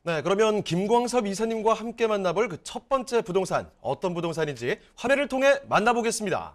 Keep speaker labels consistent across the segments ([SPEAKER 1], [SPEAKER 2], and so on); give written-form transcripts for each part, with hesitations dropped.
[SPEAKER 1] 네, 그러면 김광섭 이사님과 함께 만나볼 그 첫 번째 부동산, 어떤 부동산인지 화면을 통해 만나보겠습니다.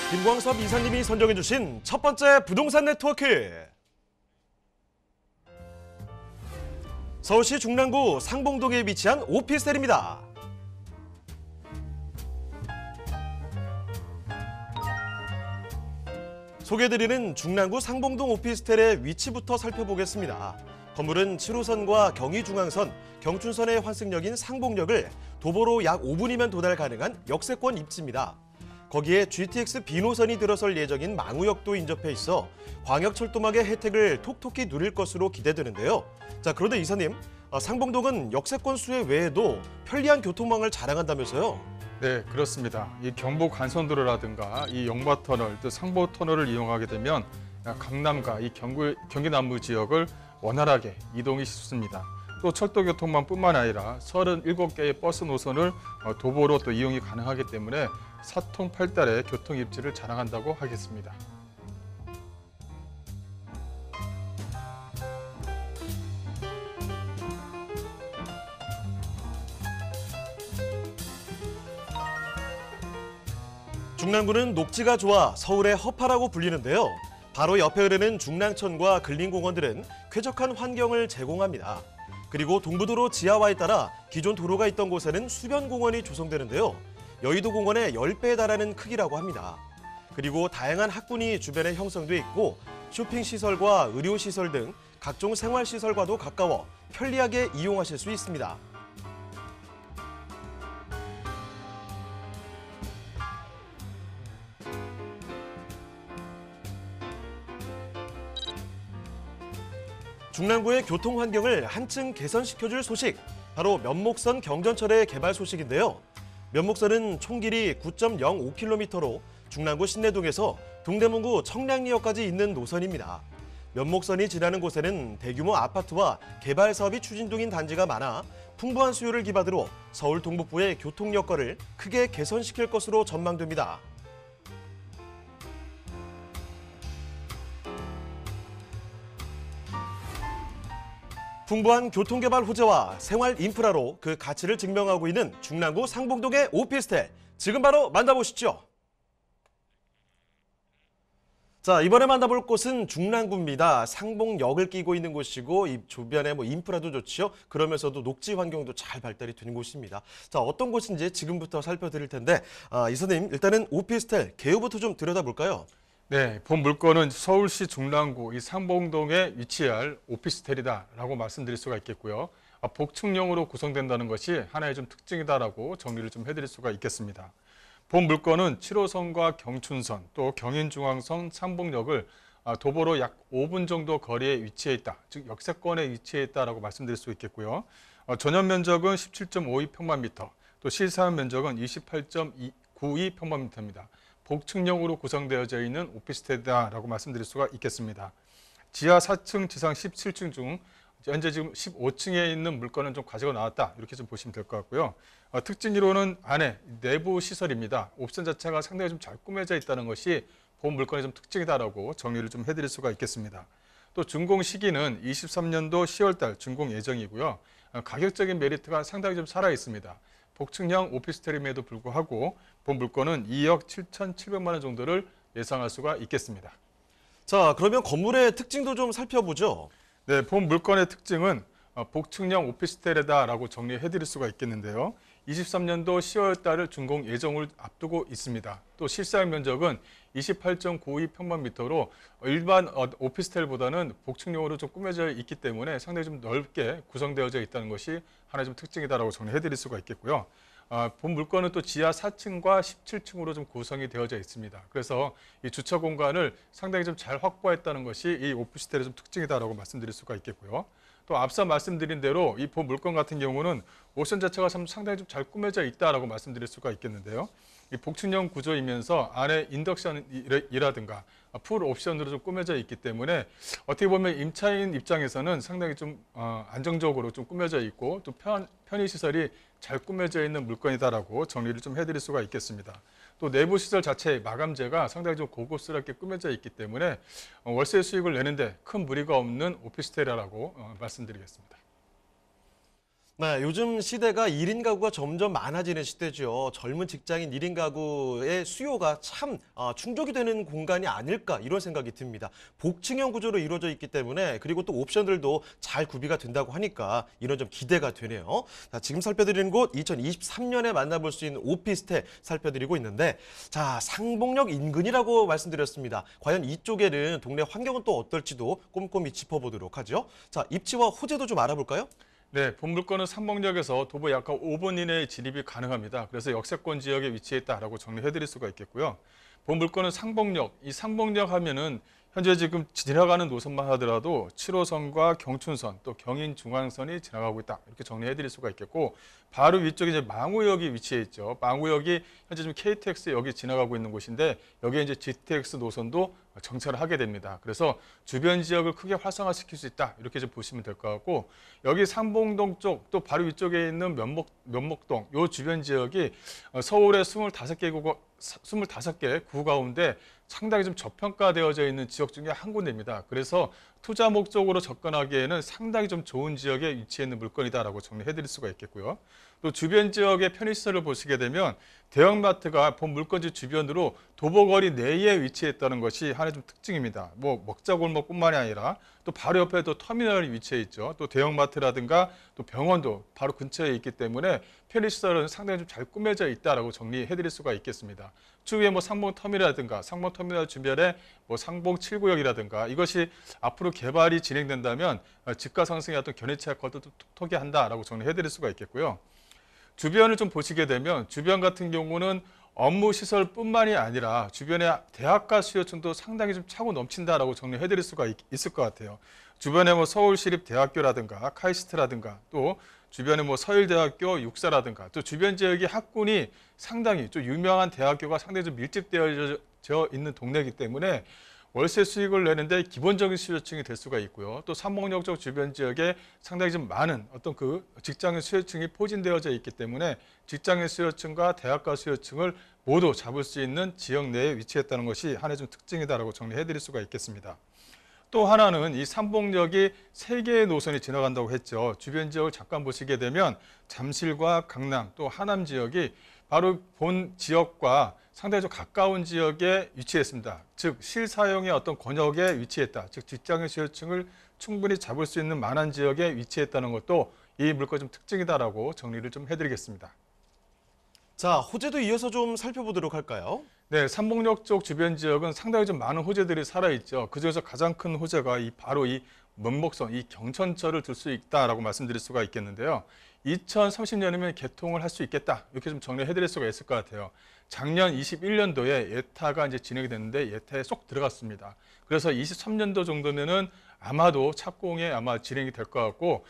[SPEAKER 1] 김광섭 이사님이 선정해주신 첫 번째 부동산 네트워크. 서울시 중랑구 상봉동에 위치한 오피스텔입니다. 소개해드리는 중랑구 상봉동 오피스텔의 위치부터 살펴보겠습니다. 건물은 7호선과 경의중앙선, 경춘선의 환승역인 상봉역을 도보로 약 5분이면 도달 가능한 역세권 입지입니다. 거기에 GTX B노선이 들어설 예정인 망우역도 인접해 있어 광역철도망의 혜택을 톡톡히 누릴 것으로 기대되는데요. 자, 그런데 이사님, 상봉동은 역세권 수혜 외에도 편리한 교통망을 자랑한다면서요?
[SPEAKER 2] 네, 그렇습니다. 이 경부 간선도로라든가 이 영바터널, 또 상보터널을 이용하게 되면 강남과 이 경기 남부 지역을 원활하게 이동이 쉽습니다. 또 철도교통망뿐만 아니라 37개의 버스 노선을 도보로 또 이용이 가능하기 때문에 사통팔달의 교통 입지를 자랑한다고 하겠습니다.
[SPEAKER 1] 중랑구는 녹지가 좋아 서울의 허파라고 불리는데요. 바로 옆에 흐르는 중랑천과 근린공원들은 쾌적한 환경을 제공합니다. 그리고 동부도로 지하화에 따라 기존 도로가 있던 곳에는 수변공원이 조성되는데요. 여의도 공원의 10배에 달하는 크기라고 합니다. 그리고 다양한 학군이 주변에 형성돼 있고 쇼핑시설과 의료시설 등 각종 생활시설과도 가까워 편리하게 이용하실 수 있습니다. 중랑구의 교통 환경을 한층 개선시켜줄 소식, 바로 면목선 경전철의 개발 소식인데요. 면목선은 총 길이 9.05km로 중랑구 신내동에서 동대문구 청량리역까지 있는 노선입니다. 면목선이 지나는 곳에는 대규모 아파트와 개발 사업이 추진 중인 단지가 많아 풍부한 수요를 기반으로 서울 동북부의 교통 여건을 크게 개선시킬 것으로 전망됩니다. 풍부한 교통개발 호재와 생활 인프라로 그 가치를 증명하고 있는 중랑구 상봉동의 오피스텔, 지금 바로 만나보시죠. 자, 이번에 만나볼 곳은 중랑구입니다. 상봉역을 끼고 있는 곳이고 이 주변에 인프라도 좋지요. 그러면서도 녹지 환경도 잘 발달이 되는 곳입니다. 자, 어떤 곳인지 지금부터 살펴드릴 텐데 이사님, 일단은 오피스텔 개요부터 좀 들여다볼까요?
[SPEAKER 2] 네, 본 물건은 서울시 중랑구 이 상봉동에 위치할 오피스텔이다라고 말씀드릴 수가 있겠고요. 복층형으로 구성된다는 것이 하나의 좀 특징이다라고 정리를 좀 해드릴 수가 있겠습니다. 본 물건은 7호선과 경춘선, 또 경인중앙선 상봉역을 도보로 약 5분 정도 거리에 위치해 있다, 즉 역세권에 위치해 있다라고 말씀드릴 수 있겠고요. 전용 면적은 17.52평방미터, 또 시사한 면적은 28.92평방미터입니다. 복층형으로 구성되어져 있는 오피스텔이다라고 말씀드릴 수가 있겠습니다. 지하 4층, 지상 17층 중 현재 지금 15층에 있는 물건은 좀 가지고 나왔다, 이렇게 좀 보시면 될 것 같고요. 특징으로는 안에 내부 시설입니다. 옵션 자체가 상당히 좀 잘 꾸며져 있다는 것이 본 물건의 좀 특징이다라고 정리를 좀 해드릴 수가 있겠습니다. 또 준공 시기는 23년도 10월달 준공 예정이고요. 가격적인 메리트가 상당히 좀 살아 있습니다. 복층형 오피스텔임에도 불구하고 본 물건은 2억 7,700만 원 정도를 예상할 수가 있겠습니다.
[SPEAKER 1] 자, 그러면 건물의 특징도 좀 살펴보죠.
[SPEAKER 2] 네, 본 물건의 특징은 복층형 오피스텔이다라고 정리해드릴 수가 있겠는데요. 23년도 10월 달을 준공 예정을 앞두고 있습니다. 또 실사용 면적은 28.92평방미터로 일반 오피스텔보다는 복층형으로 좀 꾸며져 있기 때문에 상당히 좀 넓게 구성되어져 있다는 것이 하나의 좀 특징이다라고 정리해드릴 수가 있겠고요. 본 물건은 또 지하 4층과 17층으로 좀 구성이 되어져 있습니다. 그래서 이 주차 공간을 상당히 좀 잘 확보했다는 것이 이 오피스텔의 좀 특징이다라고 말씀드릴 수가 있겠고요. 또 앞서 말씀드린 대로 이 본 물건 같은 경우는 옵션 자체가 상당히 좀 잘 꾸며져 있다라고 말씀드릴 수가 있겠는데요. 이 복층형 구조이면서 안에 인덕션이라든가 풀 옵션으로 좀 꾸며져 있기 때문에 어떻게 보면 임차인 입장에서는 상당히 좀 안정적으로 좀 꾸며져 있고 또 편의시설이 잘 꾸며져 있는 물건이다라고 정리를 좀 해드릴 수가 있겠습니다. 또 내부 시설 자체의 마감재가 상당히 좀 고급스럽게 꾸며져 있기 때문에 월세 수익을 내는데 큰 무리가 없는 오피스텔이라고 말씀드리겠습니다.
[SPEAKER 1] 네, 요즘 시대가 1인 가구가 점점 많아지는 시대죠. 젊은 직장인 1인 가구의 수요가 참 충족이 되는 공간이 아닐까 이런 생각이 듭니다. 복층형 구조로 이루어져 있기 때문에 그리고 또 옵션들도 잘 구비가 된다고 하니까 이런 좀 기대가 되네요. 자, 지금 살펴드리는 곳 2023년에 만나볼 수 있는 오피스텔 살펴드리고 있는데 자, 상봉역 인근이라고 말씀드렸습니다. 과연 이쪽에는 동네 환경은 또 어떨지도 꼼꼼히 짚어보도록 하죠. 자, 입지와 호재도 좀 알아볼까요?
[SPEAKER 2] 네, 본 물건은 상봉역에서 도보 약 5분 이내에 진입이 가능합니다. 그래서 역세권 지역에 위치해 있다라고 정리해 드릴 수가 있겠고요. 본 물건은 상봉역, 이 상봉역 하면은 현재 지금 지나가는 노선만 하더라도 7호선과 경춘선, 또 경인중앙선이 지나가고 있다. 이렇게 정리해 드릴 수가 있겠고, 바로 위쪽에 이제 망우역이 위치해 있죠. 망우역이 현재 지금 KTX 역이 지나가고 있는 곳인데, 여기에 이제 GTX 노선도 정차를 하게 됩니다. 그래서 주변 지역을 크게 활성화시킬 수 있다. 이렇게 좀 보시면 될 것 같고, 여기 상봉동 쪽, 또 바로 위쪽에 있는 면목동, 요 주변 지역이 서울의 25개 구 가운데 상당히 좀 저평가되어져 있는 지역 중에 한 군데입니다. 그래서 투자 목적으로 접근하기에는 상당히 좀 좋은 지역에 위치해 있는 물건이다라고 정리해 드릴 수가 있겠고요. 또 주변 지역의 편의시설을 보시게 되면 대형마트가 본 물건지 주변으로 도보거리 내에 위치했다는 것이 하나의 좀 특징입니다. 뭐 먹자골목뿐만이 아니라 또 바로 옆에 또 터미널이 위치해 있죠. 또 대형마트라든가 또 병원도 바로 근처에 있기 때문에 편의시설은 상당히 좀 잘 꾸며져 있다라고 정리해 드릴 수가 있겠습니다. 추후에 뭐 상봉터미널이라든가 상봉터미널 주변에 뭐 상봉 7구역이라든가 이것이 앞으로 개발이 진행된다면 집가 상승의 어떤 견인차 역할도 톡톡히 한다라고 정리해 드릴 수가 있겠고요. 주변을 좀 보시게 되면 주변 같은 경우는 업무 시설뿐만이 아니라 주변의 대학가 수요층도 상당히 좀 차고 넘친다라고 정리해 드릴 수가 있을 것 같아요. 주변에 뭐 서울시립대학교라든가 카이스트라든가 또 주변에 뭐 서일대학교 육사라든가 또 주변 지역의 학군이 상당히 좀 유명한 대학교가 상당히 좀 밀집되어 있는 동네이기 때문에 월세 수익을 내는데 기본적인 수요층이 될 수가 있고요. 또 삼봉역 쪽 주변 지역에 상당히 좀 많은 어떤 그 직장인 수요층이 포진되어져 있기 때문에 직장인 수요층과 대학가 수요층을 모두 잡을 수 있는 지역 내에 위치했다는 것이 하나의 좀 특징이다라고 정리해 드릴 수가 있겠습니다. 또 하나는 이 삼봉역이 3개의 노선이 지나간다고 했죠. 주변 지역을 잠깐 보시게 되면 잠실과 강남 또 하남 지역이 바로 본 지역과 상당히 좀 가까운 지역에 위치했습니다. 즉 실사용의 어떤 권역에 위치했다. 즉 직장인 수요층을 충분히 잡을 수 있는 만한 지역에 위치했다는 것도 이 물건의 좀 특징이다라고 정리를 좀 해드리겠습니다.
[SPEAKER 1] 자, 호재도 이어서 좀 살펴보도록 할까요?
[SPEAKER 2] 네, 삼봉역 쪽 주변 지역은 상당히 좀 많은 호재들이 살아있죠. 그중에서 가장 큰 호재가 바로 이 면목선, 이 경천철을 들 수 있다라고 말씀드릴 수가 있겠는데요. 2030년이면 개통을 할 수 있겠다. 이렇게 좀 정리해 드릴 수가 있을 것 같아요. 작년 21년도에 예타가 이제 진행이 됐는데 예타에 쏙 들어갔습니다. 그래서 23년도 정도면은 아마도 착공에 아마 진행이 될 것 같고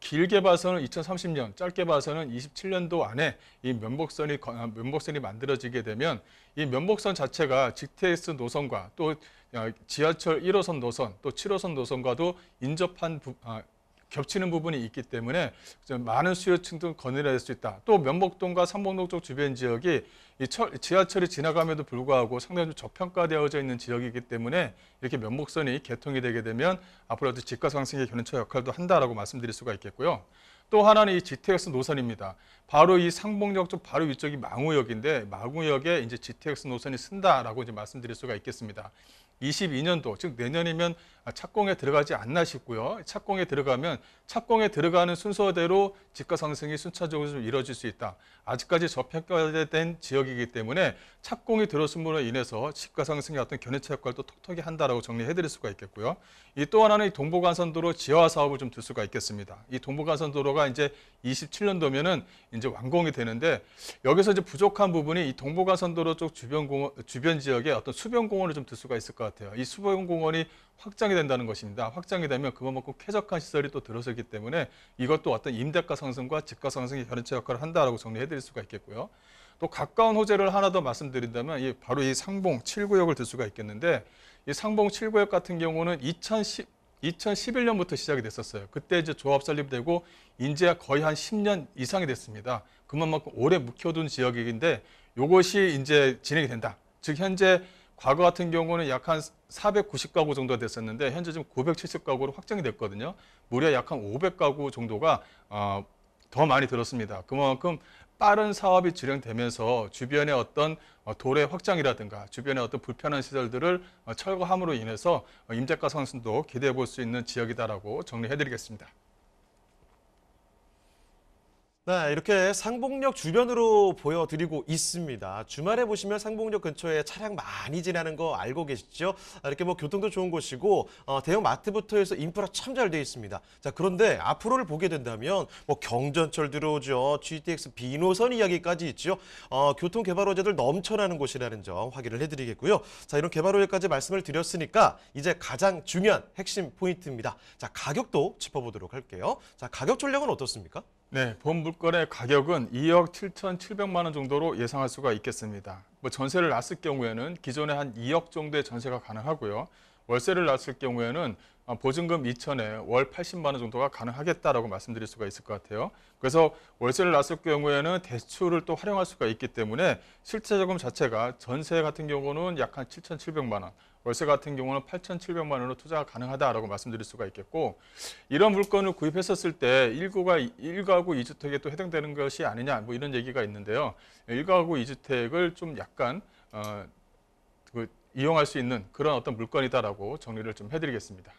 [SPEAKER 2] 길게 봐서는 2030년, 짧게 봐서는 27년도 안에 이 면목선이 만들어지게 되면 이 면목선 자체가 GTX 노선과 또 지하철 1호선 노선, 또 7호선 노선과도 인접한 겹치는 부분이 있기 때문에 많은 수요층도 거느릴 수 있다. 또 면목동과 삼봉동 쪽 주변 지역이 지하철이 지나감에도 불구하고 상당히 좀 저평가되어져 있는 지역이기 때문에 이렇게 면목선이 개통이 되게 되면 앞으로도 집가 상승의 견인차 역할도 한다라고 말씀드릴 수가 있겠고요. 또 하나는 이 GTX 노선입니다. 바로 이 상봉역 쪽 바로 위쪽이 망우역인데 망우역에 이제 GTX 노선이 쓴다라고 이제 말씀드릴 수가 있겠습니다. 22년도 즉 내년이면 착공에 들어가지 않나 싶고요. 착공에 들어가는 순서대로 집가 상승이 순차적으로 좀 이루어질 수 있다. 아직까지 저평가된 지역이기 때문에 착공이 들어옴으로 인해서 집가 상승의 어떤 견인차 역할도 톡톡히 한다라고 정리해 드릴 수가 있겠고요. 이 또 하나는 이 동부간선도로 지하 사업을 좀 들 수가 있겠습니다. 이 동부간선도로가 이제 27년도면은 이제 완공이 되는데 여기서 이제 부족한 부분이 이 동부간선도로 쪽 주변 지역에 어떤 수변공원을 좀 들 수가 있을 것 같아요. 이 수변공원이 확장이 된다는 것입니다. 확장이 되면 그것만큼 쾌적한 시설이 또 들어서기 때문에 이것도 어떤 임대가 상승과 집가 상승의 견인차 역할을 한다라고 정리해 드릴 수가 있겠고요. 또 가까운 호재를 하나 더 말씀드린다면 바로 이 상봉 7구역을 들 수가 있겠는데, 이 상봉 7구역 같은 경우는 2011년부터 시작이 됐었어요. 그때 이제 조합 설립되고 이제 거의 한 10년 이상이 됐습니다. 그만큼 오래 묵혀둔 지역인데 이것이 이제 진행이 된다. 즉 현재 과거 같은 경우는 약 한 490가구 정도가 됐었는데 현재 지금 970가구로 확정이 됐거든요. 무려 약 한 500가구 정도가 더 많이 들었습니다. 그만큼 빠른 사업이 진행되면서 주변의 어떤 도로의 확장이라든가 주변의 어떤 불편한 시설들을 철거함으로 인해서 임대가 상승도 기대해 볼 수 있는 지역이다라고 정리해드리겠습니다.
[SPEAKER 1] 네, 이렇게 상봉역 주변으로 보여드리고 있습니다. 주말에 보시면 상봉역 근처에 차량 많이 지나는 거 알고 계시죠? 이렇게 뭐 교통도 좋은 곳이고 대형 마트부터 해서 인프라 참 잘 돼 있습니다. 자, 그런데 앞으로를 보게 된다면 뭐 경전철 들어오죠. GTX 비노선 이야기까지 있죠. 교통 개발 호재들 넘쳐나는 곳이라는 점 확인을 해드리겠고요. 자, 이런 개발 호재까지 말씀을 드렸으니까 이제 가장 중요한 핵심 포인트입니다. 자, 가격도 짚어보도록 할게요. 자, 가격 전략은 어떻습니까?
[SPEAKER 2] 네, 본 물건의 가격은 2억 7,700만 원 정도로 예상할 수가 있겠습니다. 뭐 전세를 놨을 경우에는 기존에 한 2억 정도의 전세가 가능하고요. 월세를 놨을 경우에는 보증금 2천에 월 80만 원 정도가 가능하겠다라고 말씀드릴 수가 있을 것 같아요. 그래서 월세를 놨을 경우에는 대출을 또 활용할 수가 있기 때문에 실제 자금 자체가 전세 같은 경우는 약 한 7,700만 원, 월세 같은 경우는 8,700만 원으로 투자가 가능하다라고 말씀드릴 수가 있겠고, 이런 물건을 구입했었을 때 1가구 2주택에 또 해당되는 것이 아니냐 뭐 이런 얘기가 있는데요. 1가구 2주택을 좀 약간 이용할 수 있는 그런 어떤 물건이다라고 정리를 좀 해드리겠습니다.